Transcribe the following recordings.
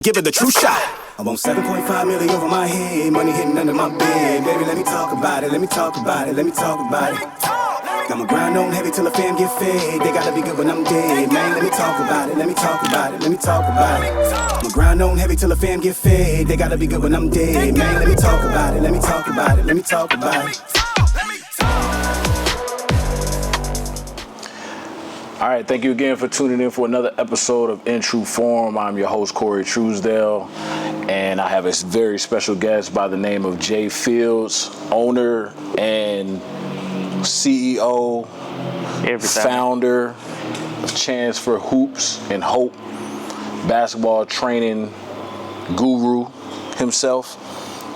Give it the true shot. I want 7.5 million over my head, money hitting under my bed. Baby, let me talk about it, let me talk about it, let me talk about it. I'ma grind on heavy till the fam get fed. They gotta be good when I'm dead, man. Let me talk about it, let me talk about it, let me talk about it. I'ma grind on heavy till the fam get fed. They gotta be good when I'm dead, man. Let me talk about it, let me talk about it, let me talk about it. All right, thank you again for tuning in for another episode of In True Form. I'm your host, Corey Truesdale, and I have a very special guest by the name of Jay Fields, owner and CEO, founder of Chance for Hoops and Hope, basketball training guru himself.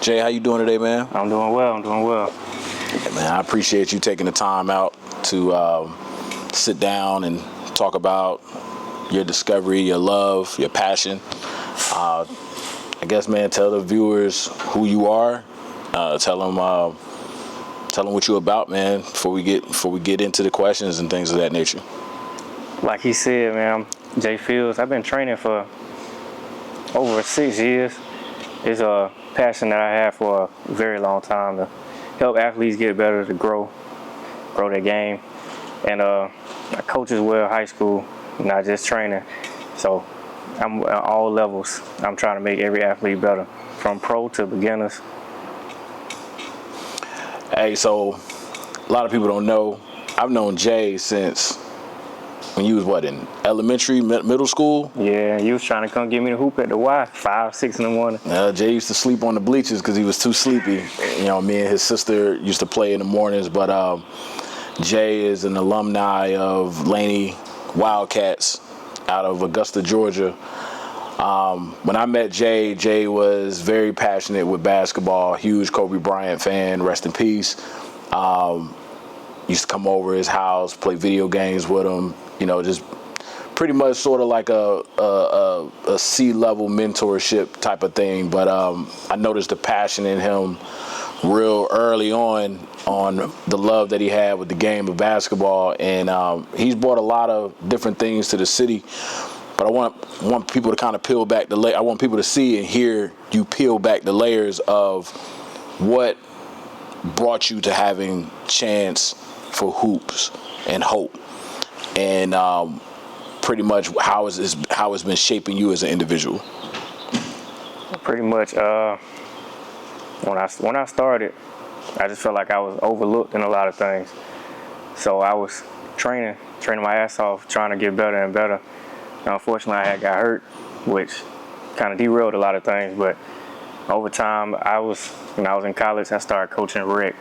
Jay, how you doing today, man? I'm doing well, Yeah, man, I appreciate you taking the time out to sit down and talk about your discovery, your love, your passion. I guess, man, tell the viewers who you are. Tell them what you're about, man. Before we get into the questions and things of that nature. Like he said, man, I'm Jay Fields. I've been training for over 6 years. It's a passion that I have for a very long time to help athletes get better, to grow their game. And I coach as well, high school, not just training. So I'm at all levels. I'm trying to make every athlete better, from pro to beginners. Hey, so a lot of people don't know, I've known Jay since when you was in elementary, middle school? Yeah, you was trying to come get me the hoop at the Y, 5, 6 in the morning. Jay used to sleep on the bleachers because he was too sleepy. You know, me and his sister used to play in the mornings, but Jay is an alumni of Laney Wildcats out of Augusta, Georgia. When I met Jay, Jay was very passionate with basketball, huge Kobe Bryant fan, rest in peace. Used to come over his house, play video games with him, you know, just pretty much sort of like a C-level mentorship type of thing. But I noticed the passion in him real early on the love that he had with the game of basketball, and he's brought a lot of different things to the city. But I want people to kind of peel back I want people to see and hear you peel back the layers of what brought you to having Chance for Hoops and Hope, and pretty much how it's been shaping you as an individual. Pretty much, when I started, I just felt like I was overlooked in a lot of things. So I was training my ass off, trying to get better and better. And unfortunately, I had got hurt, which kind of derailed a lot of things. But over time, when I was in college, I started coaching rec.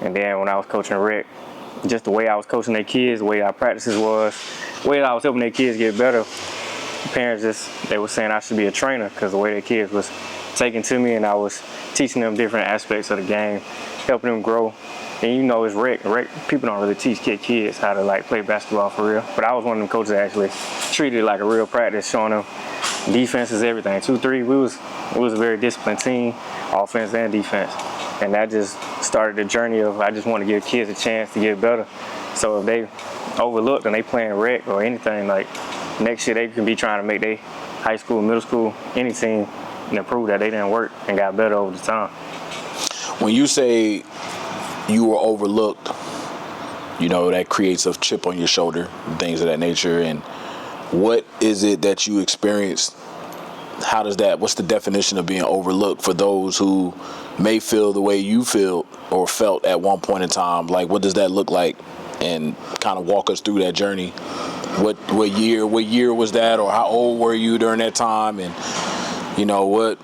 And then when I was coaching rec, just the way I was coaching their kids, the way our practices was, the way I was helping their kids get better, parents they were saying I should be a trainer because the way their kids was taking to me, and I was teaching them different aspects of the game, helping them grow. And you know, it's rec. People don't really teach kids how to play basketball for real. But I was one of them coaches that actually treated it like a real practice, showing them defense is everything. 2-3, it was a very disciplined team, offense and defense. And that just started the journey of I just want to give kids a chance to get better. So if they overlooked and they playing rec or anything, next year they can be trying to make their high school, middle school, any team, and prove that they didn't work and got better over the time. When you say you were overlooked, you know, that creates a chip on your shoulder, things of that nature. And what is it that you experienced? What's the definition of being overlooked for those who may feel the way you feel or felt at one point in time? What does that look like? And kind of walk us through that journey. What year was that, or how old were you during that time? And you know, what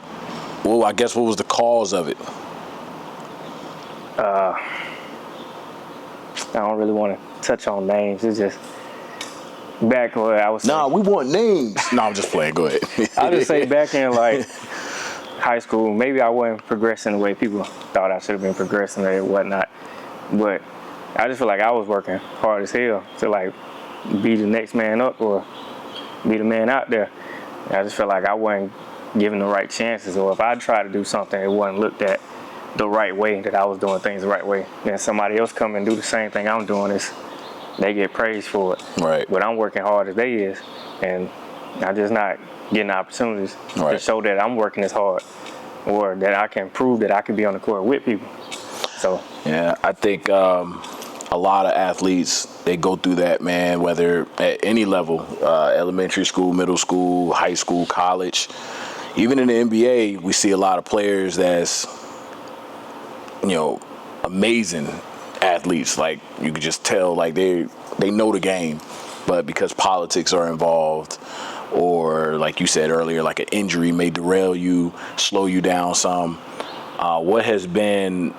was the cause of it? I don't really want to touch on names. It's just back where I was. Nah, we want names. No, I'm just playing. Go ahead. I'll just say back in high school, maybe I wasn't progressing the way people thought I should have been progressing or whatnot. But I just feel like I was working hard as hell to be the next man up or be the man out there. And I just felt like I wasn't given the right chances, or if I tried to do something, it wasn't looked at the right way, that I was doing things the right way. Then somebody else come and do the same thing I'm doing, they get praised for it. Right. But I'm working hard as they is, and I'm just not getting opportunities Right. to show that I'm working as hard or that I can prove that I can be on the court with people. So yeah, I think a lot of athletes, they go through that, man, whether at any level, elementary school, middle school, high school, college. Even in the NBA, we see a lot of players that's, amazing athletes. Like, you could just tell, like, they know the game, but because politics are involved, or like you said earlier, like an injury may derail you, slow you down some. What has been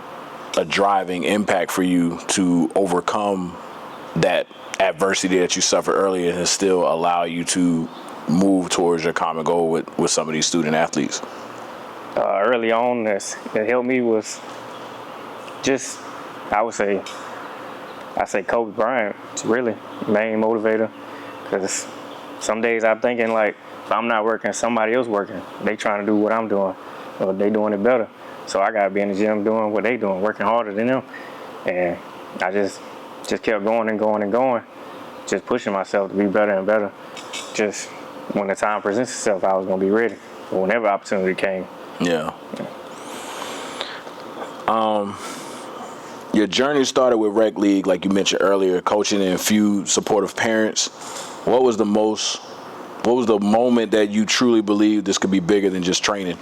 a driving impact for you to overcome that adversity that you suffered earlier and still allow you to move towards your common goal with some of these student athletes? Early on, that helped me was just, I say Kobe Bryant is really main motivator, because some days I'm thinking, like, if I'm not working, somebody else working. They trying to do what I'm doing, or they doing it better. So I gotta be in the gym doing what they doing, working harder than them. And I just kept going and going and going, just pushing myself to be better and better. Just when the time presents itself, I was gonna be ready for whenever opportunity came. Yeah. Your journey started with rec league, like you mentioned earlier, coaching and a few supportive parents. What was the moment that you truly believed this could be bigger than just training?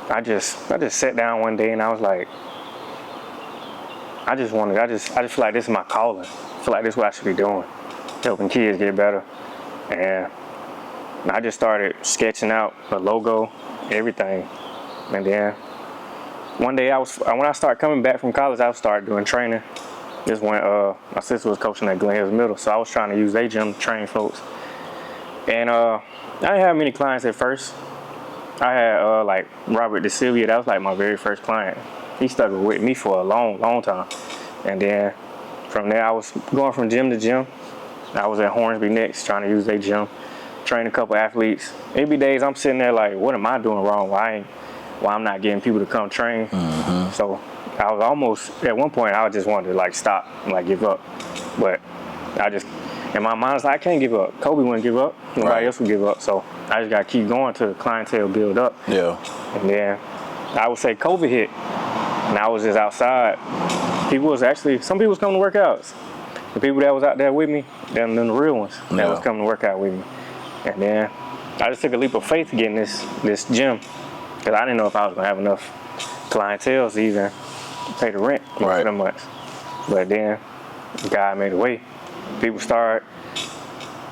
I just sat down one day and I was like, I just feel like this is my calling. I feel like this is what I should be doing, helping kids get better. And I just started sketching out a logo, everything. And then one day when I started coming back from college, I started doing training. This when my sister was coaching at Glen Hills Middle, so I was trying to use their gym to train folks. And I didn't have many clients at first. I had like Robert DeSilvia, that was like my very first client. He stuck with me for a long, long time. And then from there, I was going from gym to gym. I was at Hornsby next, trying to use their gym, train a couple athletes. It'd be days I'm sitting there like, what am I doing wrong? Why I'm not getting people to come train? Mm-hmm. So I was almost, at one point, I just wanted to like stop and like give up. But in my mind, I was like, I can't give up. Kobe wouldn't give up. Nobody else would give up. So I just got to keep going till the clientele build up. Yeah. And then I would say COVID hit, and I was just outside. Some people was coming to work out. The people that was out there with me, them the real ones that was coming to work out with me. And then I just took a leap of faith getting this gym, because I didn't know if I was going to have enough clientele to even pay the rent for the months. But then God made a way. People started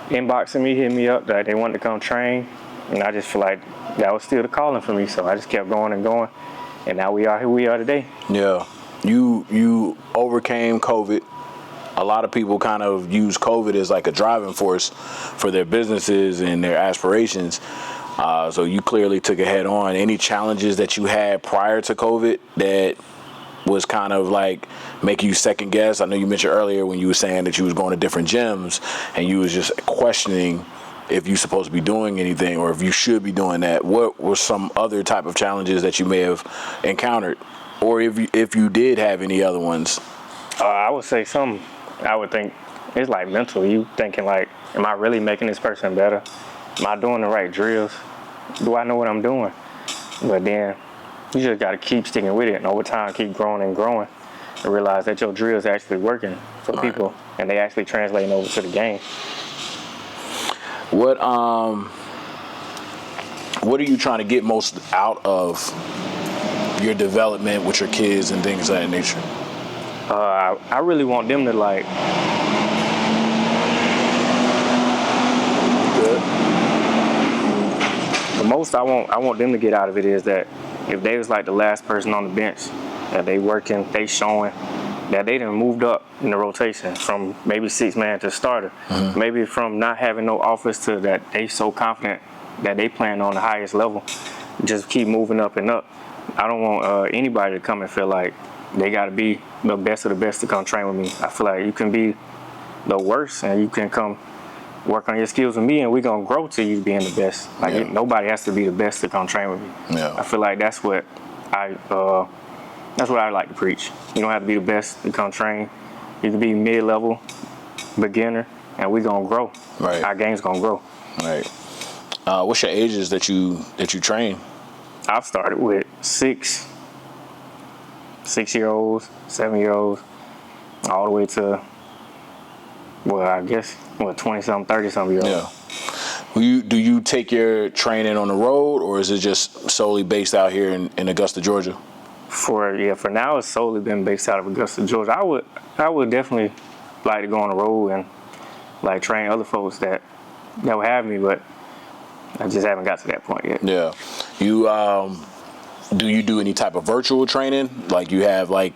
inboxing me, hitting me up that they wanted to come train, and I just feel like that was still the calling for me. So I just kept going and going, and now we are here we are today. Yeah, you overcame COVID. A lot of people kind of use COVID as like a driving force for their businesses and their aspirations. So you clearly took it head on. Any challenges that you had prior to COVID that was kind of like making you second guess? I know you mentioned earlier when you were saying that you was going to different gyms and you was just questioning if you're supposed to be doing anything or if you should be doing that. What were some other type of challenges that you may have encountered, or if you did have any other ones? I would say I would think it's like mental. You thinking like, am I really making this person better? Am I doing the right drills? Do I know what I'm doing? But then you just got to keep sticking with it, and over time keep growing and growing, and realize that your drills actually working for people, and they actually translating over to the game. What are you trying to get most out of your development with your kids and things of that nature? I really want them to like. Good. The most I want them to get out of it is that if they was like the last person on the bench, that they working, they showing that they done moved up in the rotation from maybe 6-man to starter, maybe from not having no offers to that they so confident that they playing on the highest level, just keep moving up and up. I don't want anybody to come and feel like they got to be the best of the best to come train with me. I feel like you can be the worst and you can come work on your skills with me, and we're going to grow to you being the best. Like nobody has to be the best to come train with me. Yeah. I feel like that's what I like to preach. You don't have to be the best to come train. You can be mid-level, beginner, and we're gonna grow. Right. Our game's gonna grow. Right. What's your ages that you train? I've started with 6-year-olds, 7-year-olds, all the way to, well, I guess, 20-something, 30-something year olds. Yeah. Do you take your training on the road, or is it just solely based out here in Augusta, Georgia? For now, it's solely been based out of Augusta, Georgia. I would definitely like to go on the road and like train other folks that would have me, but I just haven't got to that point yet. Yeah. You do you do any type of virtual training? Like you have like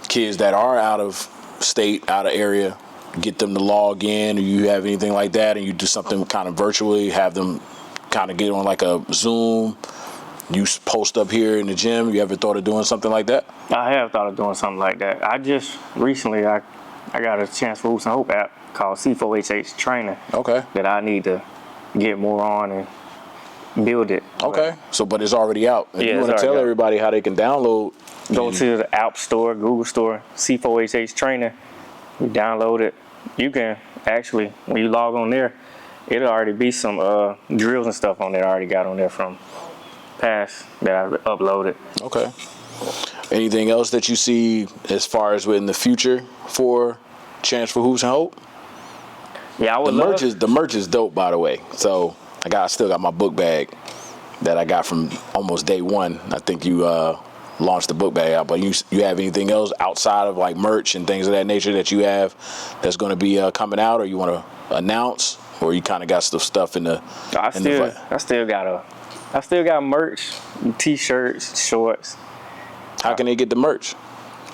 kids that are out of state, out of area, get them to log in, or you have anything like that, and you do something kind of virtually, have them kind of get on like a Zoom, you post up here in the gym? You ever thought of doing something like that? I have thought of doing something like that. I just recently, I got a Chance for Hoops and Hope app called C4HH Training. Okay. That I need to get more on and build it. Okay. But it's already out. If you want to tell everybody how they can download. Go to the App Store, Google Store, C4HH Training. You download it. You can actually, when you log on there, it'll already be some drills and stuff on there I already got on there from past that I uploaded. Okay. Anything else that you see as far as in the future for Chance for Hoops and Hope? Yeah, I would love. The merch is dope, by the way. So I still got my book bag that I got from almost day one. I think you launched the book bag out, but you have anything else outside of like merch and things of that nature that you have that's going to be coming out, or you want to announce, or you kind of got some stuff in the? I still got merch, t-shirts, shorts. How can they get the merch?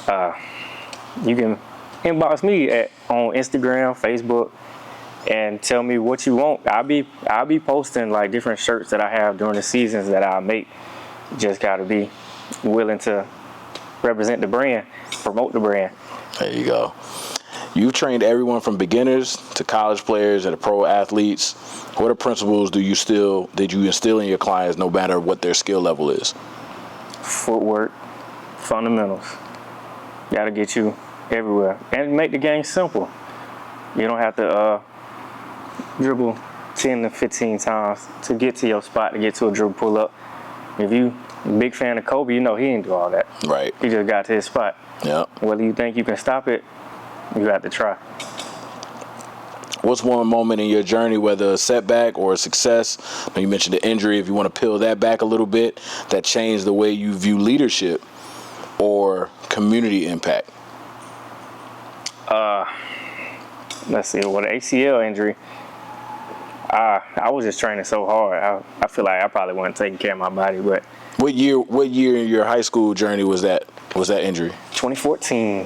You can inbox me on Instagram, Facebook, and tell me what you want. I'll be posting like different shirts that I have during the seasons that I make. Just gotta be willing to represent the brand, promote the brand. There you go. You've trained everyone from beginners to college players and to pro athletes. What principles did you instill in your clients, no matter what their skill level is? Footwork, fundamentals. Gotta get you everywhere and make the game simple. You don't have to dribble 10 to 15 times to get to your spot, to get to a dribble pull up. If you a big fan of Kobe, you know he didn't do all that. Right. He just got to his spot. Yeah. Whether you think you can stop it, you have to try. What's one moment in your journey, whether a setback or a success? You mentioned the injury. If you want to peel that back a little bit, that changed the way you view leadership or community impact. Let's see. Well, the ACL injury, I was just training so hard. I feel like I probably wasn't taking care of my body. But what year in your high school journey was that injury? 2014.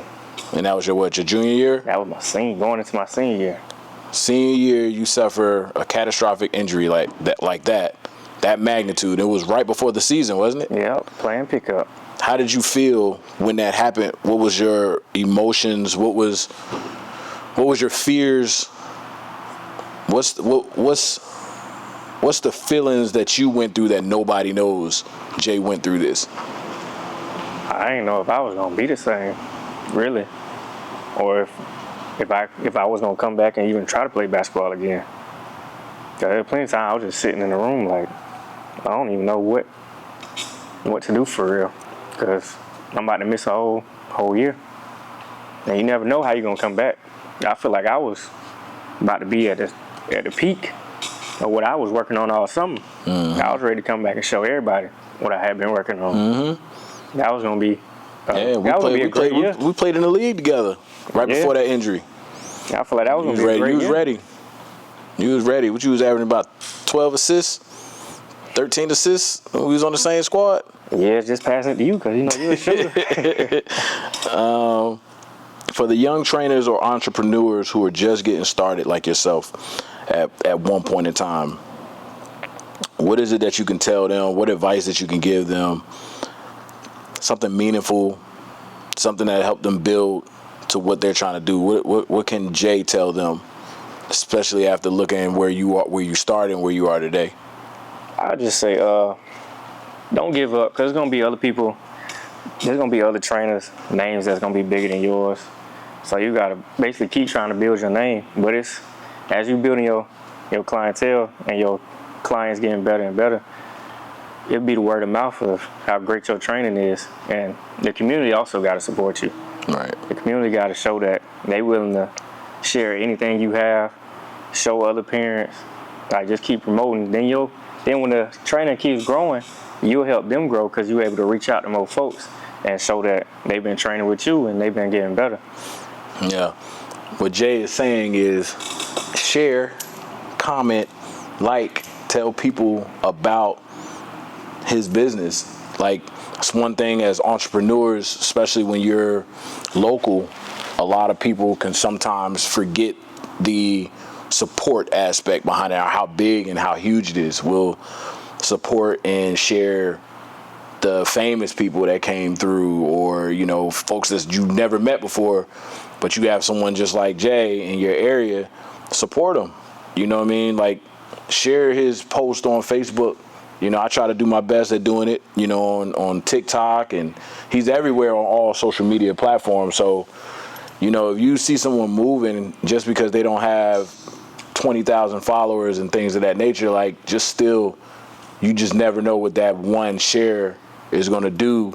And that was your junior year? That was going into my senior year. Senior year, you suffer a catastrophic injury like that magnitude. It was right before the season, wasn't it? Yep, playing pickup. How did you feel when that happened? What was your emotions? What was your fears? What's the feelings that you went through that nobody knows Jay went through this? I didn't know if I was gonna be the same, really, or if I was gonna come back and even try to play basketball again. There was plenty of time I was just sitting in the room like I don't even know what to do for real, because I'm about to miss a whole year, and you never know how you're gonna come back. I feel like I was about to be at the peak of what I was working on all summer. Mm-hmm. I was ready to come back and show everybody what I had been working on. Mm-hmm. That was gonna be we played in the league together before that injury. I feel like that was gonna be a great year. You was ready. What you was averaging about 12 assists, 13 assists when we was on the same squad? Yeah, just passing it to you because you know you're a shooter. For the young trainers or entrepreneurs who are just getting started like yourself at one point in time, what is it that you can tell them? What advice that you can give them? Something meaningful, something that helped them build to what they're trying to do. What can Jay tell them, especially after looking where you started and where you are today? I just say, don't give up, because there's gonna be other people. There's gonna be other trainers' names that's gonna be bigger than yours. So you gotta basically keep trying to build your name. But it's as you building your clientele and your clients getting better and better, it'll be the word of mouth of how great your training is, and the community also got to support you. Right. The community got to show that they willing to share anything you have, show other parents, like just keep promoting. Then when the training keeps growing, you'll help them grow because you're able to reach out to more folks and show that they've been training with you and they've been getting better. Yeah. What Jay is saying is share, comment, tell people about his business. Like, it's one thing as entrepreneurs, especially when you're local, a lot of people can sometimes forget the support aspect behind it, how big and how huge it is. We'll support and share the famous people that came through, or, you know, folks that you never met before, but you have someone just like Jay in your area, support them. You know what I mean? Like, share his post on Facebook. You know, I try to do my best at doing it, you know, on TikTok, and he's everywhere on all social media platforms. So, you know, if you see someone moving just because they don't have 20,000 followers and things of that nature, like, just still, you just never know what that one share is going to do,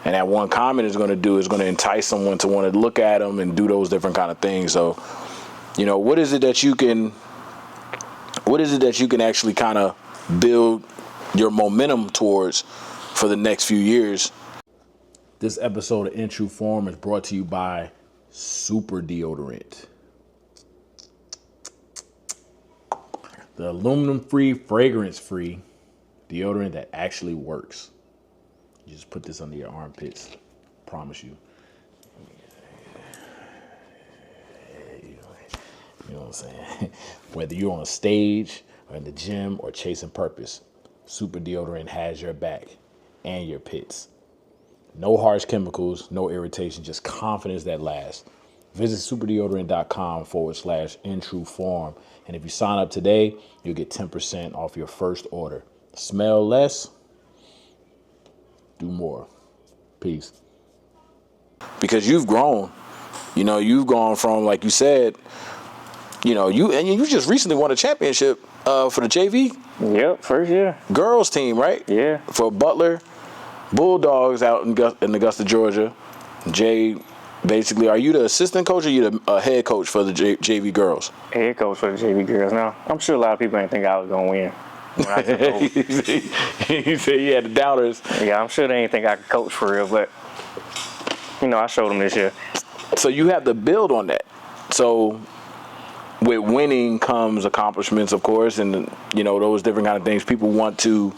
and that one comment is going to do, is going to entice someone to want to look at them and do those different kind of things. So, you know, what is it that you can actually kind of build your momentum towards for the next few years? This episode of In True Form is brought to you by Super Deodorant. The aluminum-free, fragrance-free deodorant that actually works. You just put this under your armpits. Promise you. You know what I'm saying? Whether you're on a stage or in the gym or chasing purpose, Super Deodorant has your back and your pits. No harsh chemicals, no irritation, just confidence that lasts. Visit superdeodorant.com/intrueform. And if you sign up today, you'll get 10% off your first order. Smell less, do more. Peace. Because you've grown. You know, you've gone from, like you said, you know, you just recently won a championship for the JV. Yep, first year. Girls team, right? Yeah. For Butler Bulldogs out in Augusta, Georgia. Jay, basically, are you the assistant coach or you the head coach for the JV girls? Head coach for the JV girls. Now, I'm sure a lot of people didn't think I was going to win when I took over. You said you had the doubters. Yeah, I'm sure they didn't think I could coach for real, but, you know, I showed them this year. So you have to build on that. So with winning comes accomplishments, of course, and, you know, those different kind of things. People want to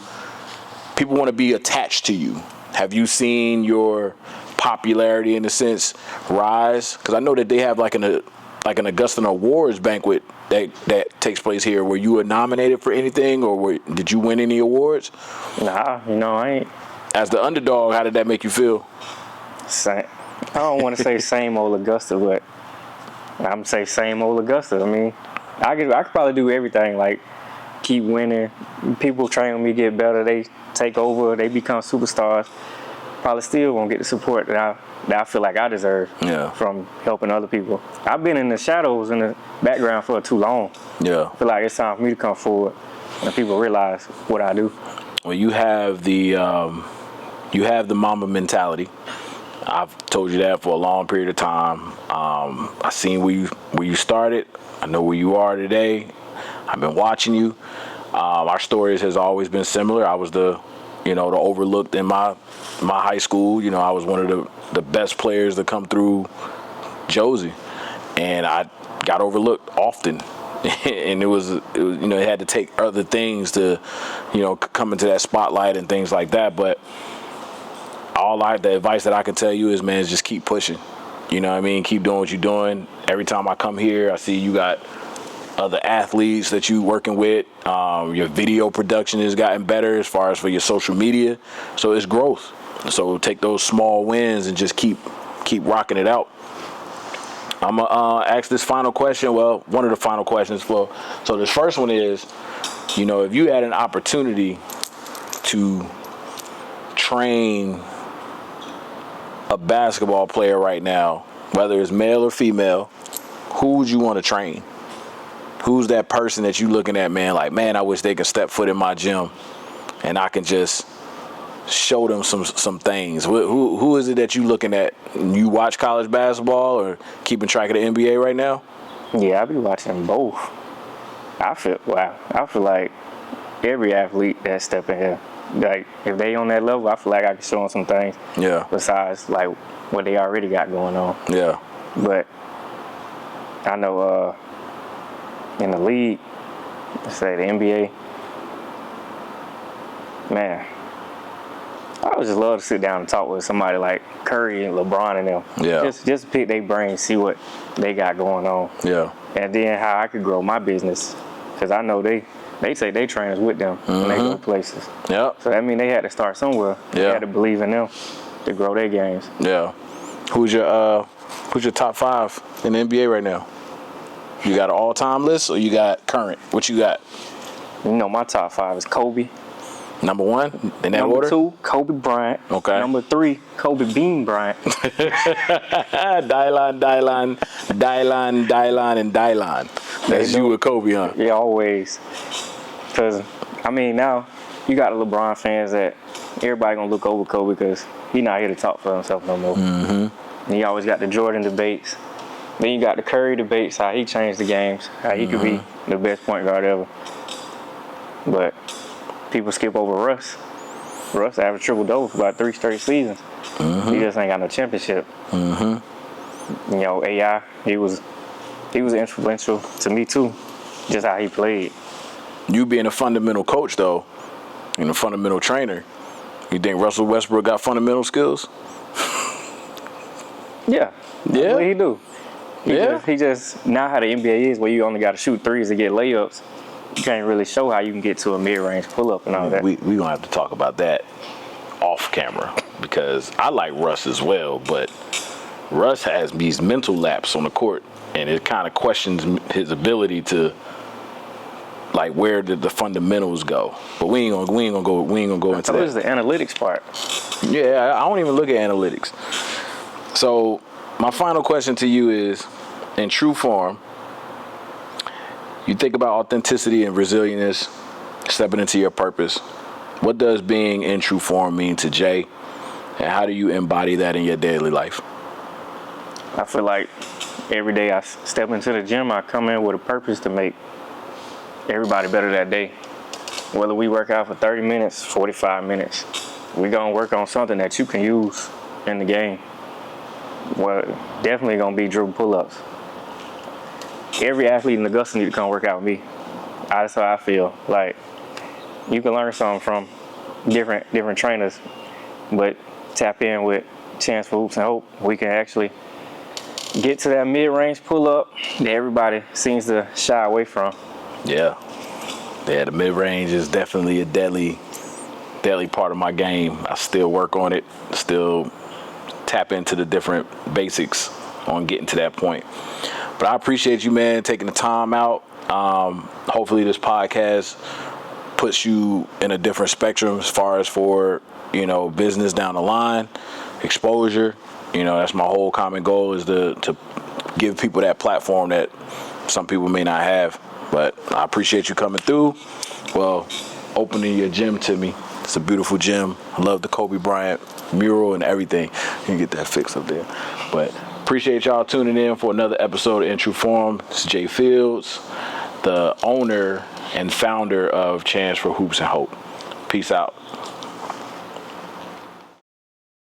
be attached to you. Have you seen your popularity, in a sense, rise? Because I know that they have like an Augusta Awards banquet that takes place here. Were you nominated for anything, or did you win any awards? Nah, you know, I ain't. As the underdog, how did that make you feel? I don't want to say same old Augusta, but I'm going to say same old Augusta. I mean, I could probably do everything, like keep winning. People train me, get better. They take over. They become superstars. Probably still won't get the support that I feel like I deserve from helping other people. I've been in the shadows, in the background for too long. Yeah. I feel like it's time for me to come forward and people realize what I do. Well, you have the Mamba Mentality. I've told you that for a long period of time. I seen where you started. I know where you are today. I've been watching you. Our stories has always been similar. I was the overlooked in my high school. You know, I was one of the best players to come through Josie, and I got overlooked often. And it had to take other things to, come into that spotlight and things like that. But the advice that I can tell you is, man, is just keep pushing. You know what I mean? Keep doing what you're doing. Every time I come here, I see you got other athletes that you working with. Your video production has gotten better as far as for your social media. So it's growth. So take those small wins and just keep rocking it out. I'm going to ask this final question. Well, one of the final questions. So this first one is, if you had an opportunity to train a basketball player right now, whether it's male or female, who would you want to train? Who's that person that you looking at, man? Like, man, I wish they could step foot in my gym, and I can just show them some things. Who is it that you looking at? You watch college basketball or keeping track of the NBA right now? Yeah, I be watching both. I feel like every athlete that's stepping here, like if they on that level, I feel like I can show them some things. Yeah. Besides like what they already got going on. Yeah. But I know in the league, let's say the NBA, man, I would just love to sit down and talk with somebody like Curry and LeBron and them. Yeah. Just pick their brains, see what they got going on. Yeah. And then how I could grow my business. Because I know they take their trainers with them when they go places. Yeah. So that means they had to start somewhere. They had to believe in them to grow their games. Yeah. Who's your top 5 in the NBA right now? You got an all-time list or you got current? What you got? You know, my top 5 is Kobe. Number 1 in that Number order? 2, Kobe Bryant. Okay. Number 3, Kobe Bean Bryant. Dylan, and Dylan. That's you with Kobe, huh? Yeah, always. Because, I mean, now you got the LeBron fans that everybody going to look over Kobe because he not here to talk for himself no more. Mm-hmm. And you always got the Jordan debates. Then you got the Curry debates, how he changed the games, how he could be the best point guard ever. But people skip over Russ. Russ averaged triple-double for about 3 straight seasons. He just ain't got no championship. You know, AI, he was influential to me too, just how he played. You being a fundamental coach, though, and a fundamental trainer, you think Russell Westbrook got fundamental skills? Yeah. Yeah? What he do. Yeah? He just, now how the NBA is, where you only got to shoot threes to get layups, you can't really show how you can get to a mid-range pull-up and all that. We gonna have to talk about that off camera because I like Russ as well, but Russ has these mental laps on the court, and it kind of questions his ability to, like, where did the fundamentals go? But we ain't gonna go into So that. it's the analytics part. Yeah, I don't even look at analytics. So my final question to you is, in true form, you think about authenticity and resilience, stepping into your purpose. What does being in true form mean to Jay, and how do you embody that in your daily life? I feel like every day I step into the gym, I come in with a purpose to make everybody better that day. Whether we work out for 30 minutes, 45 minutes, we're going to work on something that you can use in the game. Well, definitely going to be dribble pull-ups. Every athlete in Augusta need to come work out with me. That's how I feel. Like, you can learn something from different trainers, but tap in with Chance for Hoops and Hope. We can actually get to that mid-range pull-up that everybody seems to shy away from. Yeah, the mid-range is definitely a deadly part of my game. I still work on it, still tap into the different basics on getting to that point. But I appreciate you, man, taking the time out. Hopefully this podcast puts you in a different spectrum as far as for, business down the line, exposure. That's my whole common goal, is to give people that platform that some people may not have. But I appreciate you coming through. Well, opening your gym to me. It's a beautiful gym. I love the Kobe Bryant mural and everything. You can get that fixed up there. But appreciate y'all tuning in for another episode of In True Form. This is Jay Fields, the owner and founder of Chance for Hoops and Hope. Peace out.